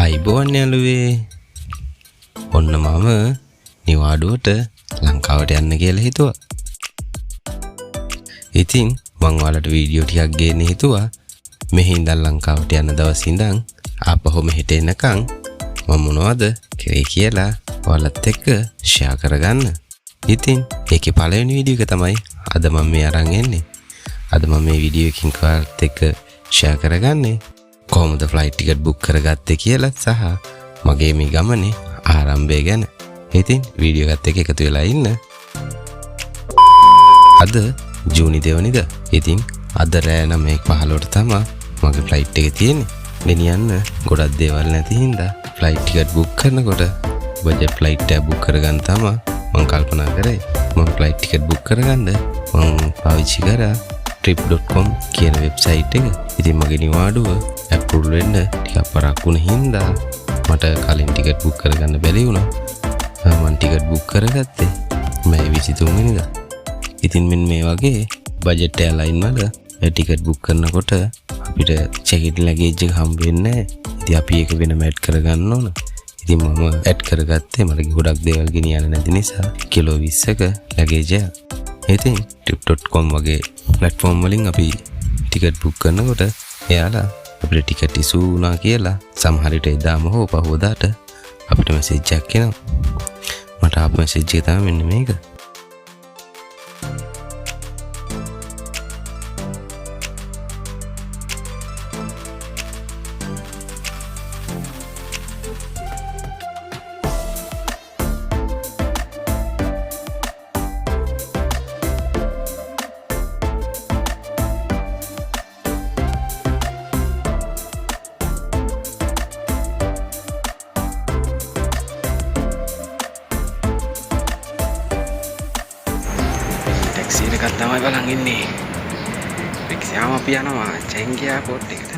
අයිබෝන් යාළුවේ. ඔන්න මම නිවාඩුවට ලංකාවට යන්න කියලා හිතුවා. ඉතින් මං ඔයාලට වීඩියෝ ටිකක් ගේන්න හිතුවා. මෙහි ඉඳන් ලංකාවට යන දවස් ඉඳන් ආපහු මෙහෙට එනකන් මම මොනවද කරේ කියලා ඔයාලත් එක්ක ෂෙයා කරගන්න. ඉතින් ඒකේ පළවෙනි වීඩියෝ එක තමයි අද මම මේ අරන් එන්නේ. අද මම මේ වීඩියෝ එකකින් ඔයාලත් එක්ක ෂෙයා කරගන්නේ කොහොමද ෆ්ලයිට් ටිකට් බුක් කරගත්තේ කියලා සහ මගේ මේ ගමනේ ආරම්භය ගැන. ඉතින් වීඩියෝ එකත් එක්ක එකතු වෙලා ඉන්න. අද ජූනි 2 වෙනිදා. ඉතින් අද රෑ 9:15ට තමයි මගේ ෆ්ලයිට් එක තියෙන්නේ. ගෙනියන්න ගොඩක් දේවල් නැති හින්දා ෆ්ලයිට් ටිකට් බුක් කරනකොට බජට් ෆ්ලයිට් එක බුක් කරගන්න තමයි මම කල්පනා කරේ. මම ෆ්ලයිට් ටිකට් බුක් කරගන්න මම පාවිච්චි කරා trip.com කියන වෙබ්සයිට් එක. ඉතින් මගේ නිවාඩුව ඇප්රූවල් වෙන්න ටිකක් පරක් වුණ හින්දා මට කලින් ටිකට් බුක් කරගන්න බැරි වුණා. මම ටිකට් බුක් කරගත්තේ මැයි 23 වෙනිදා. ඉතින් මෙන්න මේ වගේ බජට් එයාලයින් වල ටිකට් බුක් කරනකොට අපිට චෙක් ඉන් ලගේජ් එක හම්බ වෙන්නේ නැහැ. ඉතින් අපි ඒක වෙනම ඇඩ් කරගන්න ඕන. ඉතින් මම ඇඩ් කරගත්තේ මට ගොඩක් දේවල් ගෙනියන්න නැති නිසා කිලෝ 20ක ලගේජ් එක. ඉතින් trip.com වගේ platform වලින් අපි ටිකට් බුක් කරනකොට එයාලා අපිට ටිකට් ඉෂු වුණා කියලා සමහර විට එදාම හෝ පහවදාට අපිට මැසේජ් එකක් එනවා. මට ආපු මැසේජ් එක තමයි මෙන්න මේක. ටැක්සි එකක් තමයි බලන් ඉන්නේ. ටැක්සියම අපි යනවා චෙන්ගි එයාපෝට් එකට.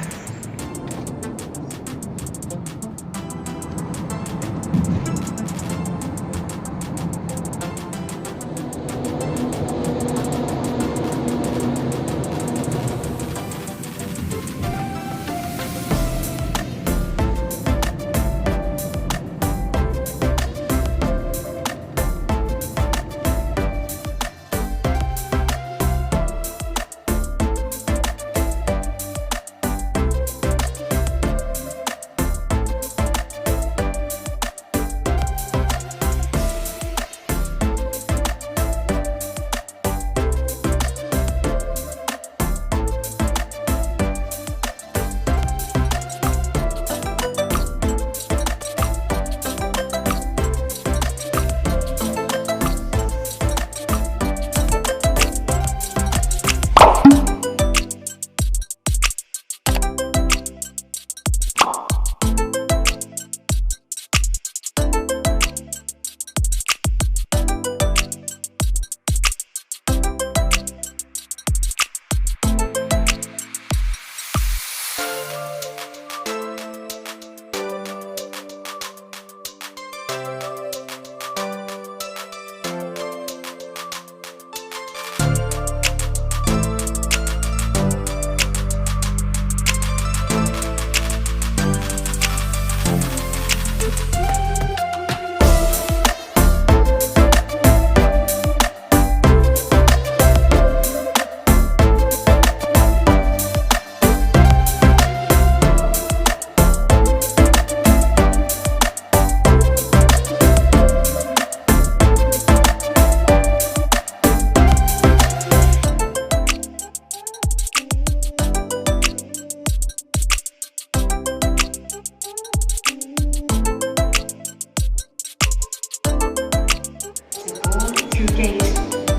Gate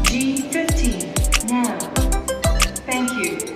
G15 now. Thank you.